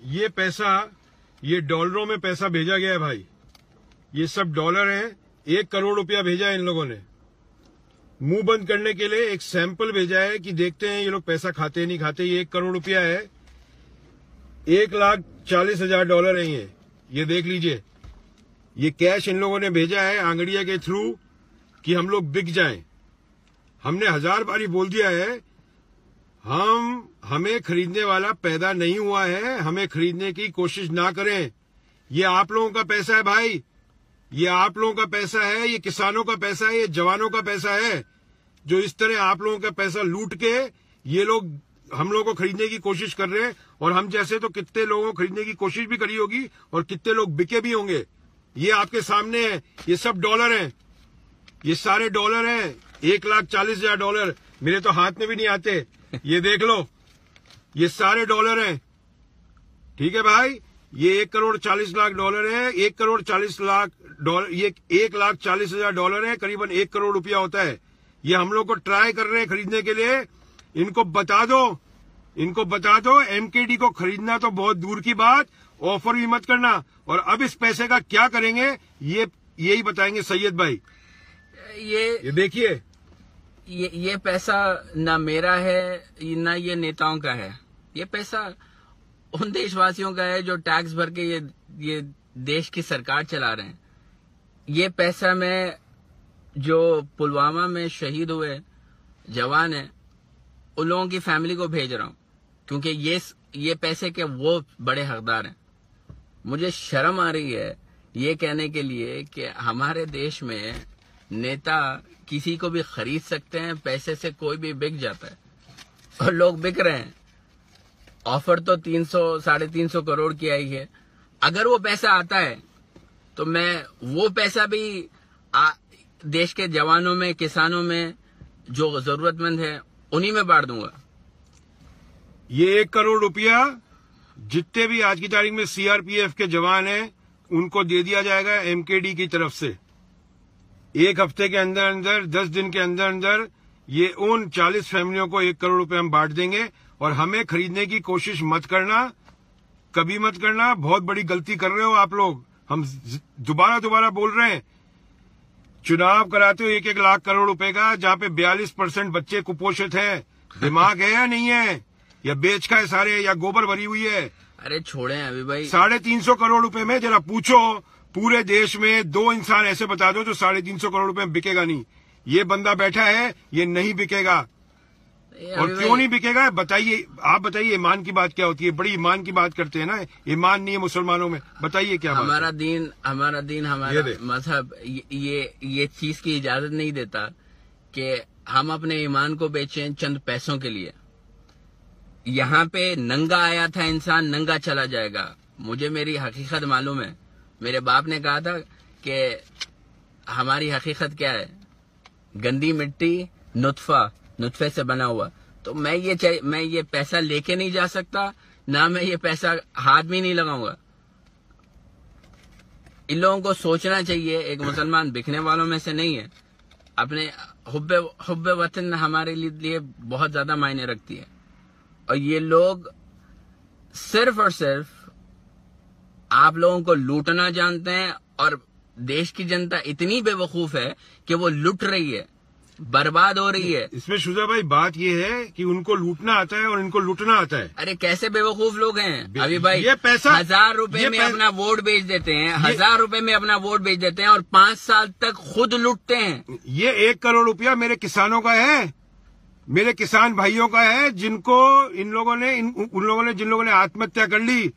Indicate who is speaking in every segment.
Speaker 1: ये पैसा, ये डॉलरों में पैसा भेजा गया है भाई। ये सब डॉलर हैं। 1 करोड़ रुपया भेजा है इन लोगों ने। मुंह बंद करने के लिए एक सैंपल भेजा है कि देखते हैं ये लोग पैसा खाते नहीं खाते। ये 1 करोड़ रुपया है। 1,40,000 डॉलर है ये देख लीजिए। ये कैश इन लोगों ने भेजा है आंगड़िया के थ्रू कि हम लोग बिक जाएं। हमने 1000 बारी बोल दिया है, हमें खरीदने वाला पैदा नहीं हुआ है, हमें खरीदने की कोशिश ना करें। ये आप लोगों का पैसा है भाई, ये आप लोगों का पैसा है, ये किसानों का पैसा है, ये जवानों का पैसा है, जो इस तरह आप लोगों का पैसा लूट के ये लोग हम लोगों को खरीदने की कोशिश कर रहे हैं। और हम जैसे तो कितने लोगों को खरीदने की कोशिश भी करी होगी और कितने लोग बिके भी होंगे। ये आपके सामने है। ये सब डॉलर हैं, ये सारे डॉलर हैं। 1,40,000 डॉलर मेरे तो हाथ में भी नहीं आते। ये देख लो, ये सारे डॉलर हैं। ठीक है भाई, ये 1,40,00,000 डॉलर है। 1,40,00,000 डॉलर, ये 1,40,000 डॉलर है, करीबन 1 करोड़ रुपया होता है। ये हम लोग को ट्राई कर रहे हैं खरीदने के लिए। इनको बता दो एमकेडी को खरीदना तो बहुत दूर की बात, ऑफर भी मत करना। और अब इस पैसे का क्या करेंगे यही बताएंगे सैयद भाई। ये देखिए,
Speaker 2: ये पैसा ना मेरा है ना ये नेताओं का है। ये पैसा उन देशवासियों का है जो टैक्स भर के ये देश की सरकार चला रहे हैं। ये पैसा मैं जो पुलवामा में शहीद हुए जवान हैं उन लोगों की फैमिली को भेज रहा हूं, क्योंकि ये पैसे के वो बड़े हकदार हैं। मुझे शर्म आ रही है ये कहने के लिए कि हमारे देश में नेता किसी को भी खरीद सकते हैं, पैसे से कोई भी बिक जाता है और लोग बिक रहे हैं। ऑफर तो 300-350 करोड़ की आई है। अगर वो पैसा आता है तो मैं वो पैसा भी देश के जवानों में, किसानों में जो जरूरतमंद है उन्हीं में बांट दूंगा।
Speaker 1: ये 1 करोड़ रुपया जितने भी आज की तारीख में सीआरपीएफ के जवान हैं उनको दे दिया जाएगा एमकेडी की तरफ से। 1 हफ्ते के अंदर अंदर, 10 दिन के अंदर अंदर ये उन 40 फैमिलियों को 1 करोड़ रुपए हम बांट देंगे। और हमें खरीदने की कोशिश मत करना, कभी मत करना। बहुत बड़ी गलती कर रहे हो आप लोग। हम दोबारा बोल रहे हैं, चुनाव कराते हो 1-1 लाख करोड़ रुपए का, जहां पे 42% बच्चे कुपोषित हैं। दिमाग है या नहीं है? या बेच का है सारे, या गोबर भरी हुई है?
Speaker 2: अरे छोड़े अभी भाई।
Speaker 1: 350 करोड़ रुपए में जरा पूछो पूरे देश में 2 इंसान ऐसे बता दो जो 350 करोड़ रुपए में बिकेगा नहीं। ये बंदा बैठा है, ये नहीं बिकेगा। और क्यों नहीं बिकेगा बताइए, आप बताइए। ईमान की बात क्या होती है? बड़ी ईमान की बात करते हैं ना। ईमान नहीं है मुसलमानों में, बताइए क्या
Speaker 2: हमारा दीन, हमारा मजहब ये चीज की इजाजत नहीं देता कि हम अपने ईमान को बेचें चंद पैसों के लिए। यहाँ पे नंगा आया था इंसान, नंगा चला जाएगा। मुझे मेरी हकीकत मालूम है। मेरे बाप ने कहा था कि हमारी हकीकत क्या है, गंदी मिट्टी, नुतफे से बना हुआ। तो मैं ये पैसा लेके नहीं जा सकता, ना मैं ये पैसा हाथ भी नहीं लगाऊंगा। इन लोगों को सोचना चाहिए। एक मुसलमान बिकने वालों में से नहीं है। अपने हुब्बे वतन हमारे लिए बहुत ज्यादा मायने रखती है। और ये लोग सिर्फ और सिर्फ आप लोगों को लूटना जानते हैं। और देश की जनता इतनी बेवकूफ है कि वो लूट रही है, बर्बाद हो रही है।
Speaker 1: इसमें शुजा भाई बात ये है कि उनको लूटना आता है और इनको लूटना आता है।
Speaker 2: अरे कैसे बेवकूफ लोग हैं अभी भाई।
Speaker 1: ये पैसा
Speaker 2: 1000 रुपए में अपना वोट बेच देते हैं, 1000 रुपए में अपना वोट बेच देते हैं और 5 साल तक खुद लूटते हैं।
Speaker 1: ये 1 करोड़ रुपया मेरे किसानों का है, मेरे किसान भाइयों का है, जिनको उन लोगों ने जिन लोगों ने आत्महत्या कर ली।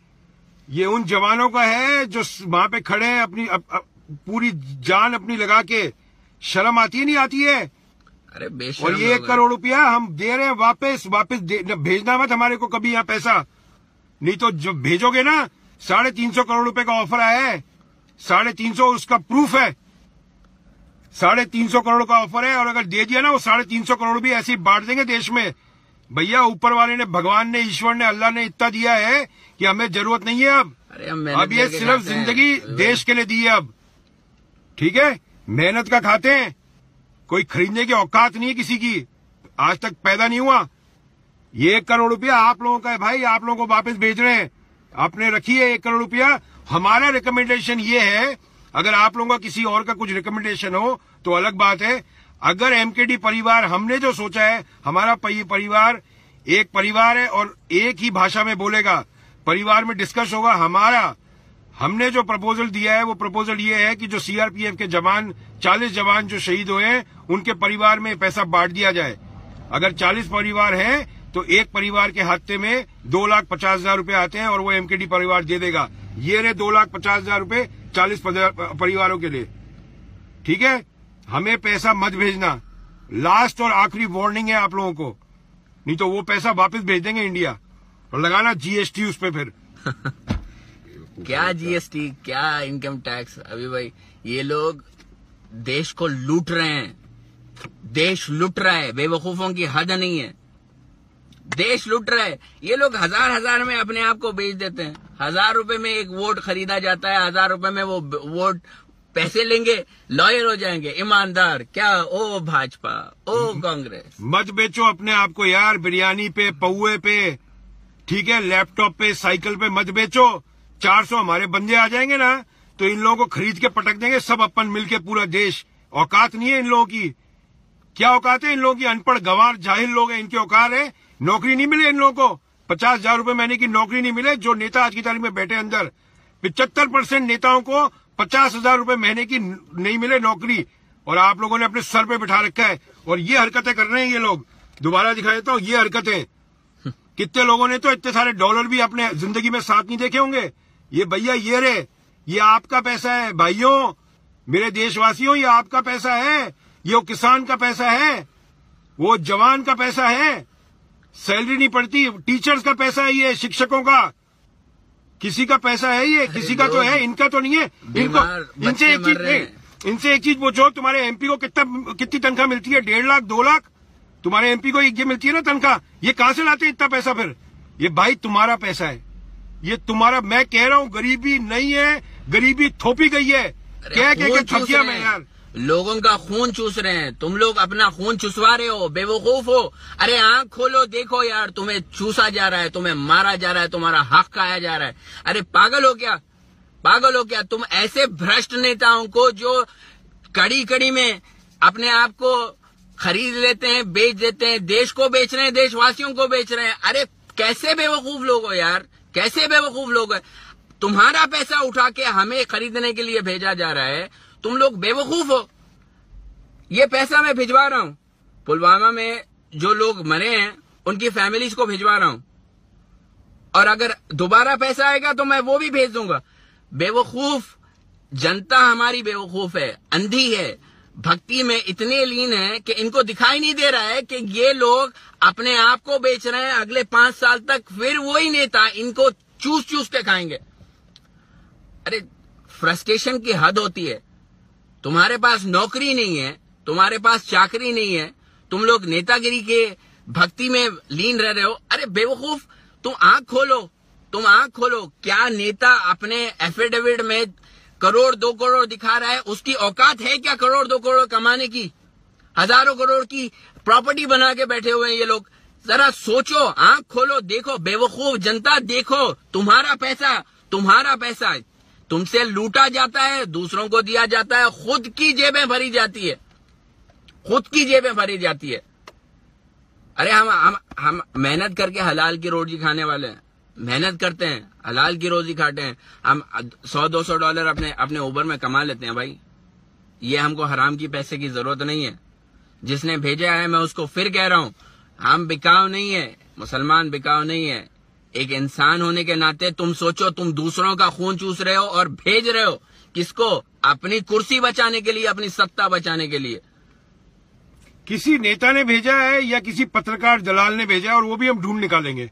Speaker 1: ये उन जवानों का है जो वहां पे खड़े हैं, अपनी पूरी जान अपनी लगा के। शर्म आती है नहीं आती है?
Speaker 2: अरे बेशर्म।
Speaker 1: और ये 1 करोड़ रुपया हम दे रहे हैं वापस भेजना मत हमारे को कभी यहाँ पैसा। नहीं तो जो भेजोगे ना, 350 करोड़ रुपए का ऑफर आया है। 350 उसका प्रूफ है। 350 करोड़ का ऑफर है। और अगर दे दिया ना, वो 350 करोड़ भी ऐसे ही बांट देंगे देश में। भैया ऊपर वाले ने, भगवान ने, ईश्वर ने, अल्लाह ने इतना दिया है कि हमें जरूरत नहीं है अब ये सिर्फ जिंदगी देश के लिए दी है अब। ठीक है, मेहनत का खाते हैं, कोई खरीदने की औकात नहीं है किसी की, आज तक पैदा नहीं हुआ। ये 1 करोड़ रुपया आप लोगों का है भाई, आप लोगों को वापस भेज रहे हैं। आपने रखी है 1 करोड़ रुपया। हमारा रिकमेंडेशन ये है, अगर आप लोगों का किसी और का कुछ रिकमेंडेशन हो तो अलग बात है। अगर एमकेडी परिवार, हमने जो सोचा है, हमारा परिवार एक परिवार है और एक ही भाषा में बोलेगा, परिवार में डिस्कस होगा। हमने जो प्रपोजल दिया है वो प्रपोजल ये है कि जो सीआरपीएफ के जवान, 40 जवान जो शहीद हुए हैं, उनके परिवार में पैसा बांट दिया जाए। अगर 40 परिवार हैं तो एक परिवार के खाते में 2,50,000 रुपए आते हैं और वो एमकेडी परिवार दे देगा। ये रहे 2,50,000 रुपए 40 परिवारों के लिए। ठीक है, हमें पैसा मत भेजना। लास्ट और आखिरी वार्निंग है आप लोगों को, नहीं तो वो पैसा वापस भेज देंगे इंडिया और लगाना जीएसटी उस पे फिर।
Speaker 2: क्या जीएसटी, क्या इनकम टैक्स? अभी भाई ये लोग देश को लूट रहे हैं, देश लूट रहा है, बेवकूफों की हद नहीं है। देश लूट रहा है। ये लोग 1000 में अपने आप को बेच देते हैं। 1000 रुपए में एक वोट खरीदा जाता है। 1000 रुपए में वो वोट पैसे लेंगे, लॉयर हो जाएंगे, ईमानदार। क्या ओ भाजपा, ओ कांग्रेस।
Speaker 1: मत बेचो अपने आप को यार, बिरयानी पे, पौए पे, ठीक है, लैपटॉप पे, साइकिल पे मत बेचो। 400 हमारे बंदे आ जाएंगे ना तो इन लोगों को खरीद के पटक देंगे सब अपन मिलके, पूरा देश। औकात नहीं है इन लोगों की। क्या औकात है इन लोगों की? अनपढ़ गंवार जाहिल लोग हैं, इनकी औकात है। नौकरी नहीं मिले इन लोगों को, 50,000 रुपए महीने की नौकरी नहीं मिले। जो नेता आज की तारीख में बैठे अंदर, 75% नेताओं को 50,000 रुपए महीने की नहीं मिले नौकरी, और आप लोगों ने अपने सर पे बिठा रखा है। और ये हरकतें कर रहे हैं ये लोग। दोबारा दिखा देता हूँ ये हरकतें। कितने लोगों ने तो इतने सारे डॉलर भी अपने जिंदगी में साथ नहीं देखे होंगे। ये भैया ये रे, ये आपका पैसा है भाइयों, मेरे देशवासियों, ये आपका पैसा है। ये वो किसान का पैसा है, वो जवान का पैसा है। सैलरी नहीं पड़ती, टीचर्स का पैसा है, ये शिक्षकों का, किसी का पैसा है ये, किसी का तो है, इनका तो नहीं है। इनको इनसे एक चीज पूछो, तुम्हारे एमपी को कितनी तनख्वाह मिलती है? 1.5 लाख 2 लाख तुम्हारे एमपी को ये मिलती है ना तनख्वाह। ये कहां से लाते हैं इतना पैसा फिर? ये भाई तुम्हारा पैसा है, ये तुम्हारा। मैं कह रहा हूँ गरीबी नहीं है, गरीबी थोपी गई है। क्या थक गया मैं यार।
Speaker 2: लोगों का खून चूस रहे हैं, तुम लोग अपना खून चुसवा रहे हो, बेवकूफ हो। अरे आंख खोलो, देखो यार, तुम्हें चूसा जा रहा है, तुम्हें मारा जा रहा है, तुम्हारा हक खाया जा रहा है। अरे पागल हो क्या, पागल हो क्या? तुम ऐसे भ्रष्ट नेताओं को जो कड़ी कड़ी में अपने आप को खरीद लेते हैं, बेच देते हैं, देश को बेच रहे हैं, देशवासियों को बेच रहे हैं। अरे कैसे बेवकूफ लोग हो यार, कैसे बेवकूफ लोग हैं। तुम्हारा पैसा उठा के हमें खरीदने के लिए भेजा जा रहा है, तुम लोग बेवकूफ हो। ये पैसा मैं भिजवा रहा हूं, पुलवामा में जो लोग मरे हैं उनकी फैमिलीज को भिजवा रहा हूं, और अगर दोबारा पैसा आएगा तो मैं वो भी भेज दूंगा। बेवकूफ जनता हमारी बेवकूफ है, अंधी है, भक्ति में इतने लीन है कि इनको दिखाई नहीं दे रहा है कि ये लोग अपने आप को बेच रहे हैं। अगले 5 साल तक फिर वही नेता इनको चूस चूस के खाएंगे। अरे फ्रस्ट्रेशन की हद होती है। तुम्हारे पास नौकरी नहीं है, तुम्हारे पास चाकरी नहीं है, तुम लोग नेतागिरी के भक्ति में लीन रह रहे हो। अरे बेवकूफ, तुम आंख खोलो, तुम आंख खोलो। क्या नेता अपने एफिडेविट में 1 करोड़ 2 करोड़ दिखा रहा है? उसकी औकात है क्या 1 करोड़ 2 करोड़ कमाने की? हजारों करोड़ की प्रॉपर्टी बना के बैठे हुए हैं ये लोग। जरा सोचो, आंख खोलो, देखो बेवकूफ जनता, देखो तुम्हारा पैसा तुमसे लूटा जाता है, दूसरों को दिया जाता है, खुद की जेबें भरी जाती है, खुद की जेबें भरी जाती है। अरे हम मेहनत करके हलाल की रोजी खाने वाले हैं, मेहनत करते हैं, हलाल की रोजी खाते हैं। हम $100-200 अपने उबर में कमा लेते हैं भाई। ये हमको हराम की पैसे की जरूरत नहीं है। जिसने भेजा है मैं उसको फिर कह रहा हूं, हम बिकाऊ नहीं है, मुसलमान बिकाऊ नहीं है। एक इंसान होने के नाते तुम सोचो, तुम दूसरों का खून चूस रहे हो और भेज रहे हो किसको? अपनी कुर्सी बचाने के लिए, अपनी सत्ता बचाने के लिए।
Speaker 1: किसी नेता ने भेजा है या किसी पत्रकार दलाल ने भेजा है, और वो भी हम ढूंढ निकालेंगे।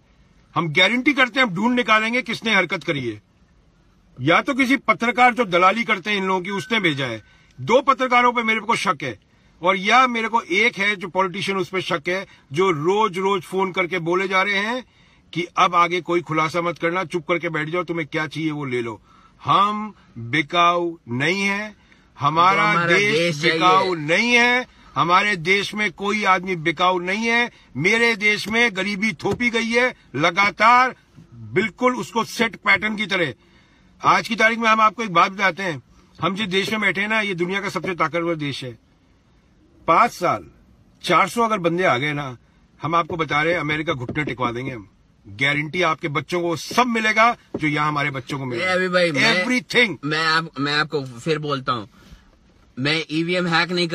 Speaker 1: हम गारंटी करते हैं, हम ढूंढ निकालेंगे किसने हरकत करी है। या तो किसी पत्रकार जो दलाली करते हैं इन लोगों की, उसने भेजा है। 2 पत्रकारों पे मेरे को शक है, और या मेरे को एक है जो पॉलिटिशियन, उस पर शक है, जो रोज रोज फोन करके बोले जा रहे हैं कि अब आगे कोई खुलासा मत करना, चुप करके बैठ जाओ, तुम्हें क्या चाहिए वो ले लो। हम बिकाऊ नहीं है, हमारा देश बिकाऊ नहीं है, हमारे देश में कोई आदमी बिकाऊ नहीं है। मेरे देश में गरीबी थोपी गई है लगातार। बिल्कुल उसको सेट पैटर्न की तरह। आज की तारीख में हम आपको एक बात बताते हैं, हम जिस देश में बैठे हैं ना, ये दुनिया का सबसे ताकतवर देश है। 5 साल 400 अगर बंदे आ गए ना, हम आपको बता रहे हैं अमेरिका घुटने टिकवा देंगे हम। गारंटी, आपके बच्चों को सब मिलेगा जो यहाँ हमारे बच्चों को मिलेगा,
Speaker 2: अभी भाई
Speaker 1: एवरीथिंग।
Speaker 2: मैं आपको फिर बोलता हूँ, मैं ईवीएम हैक नहीं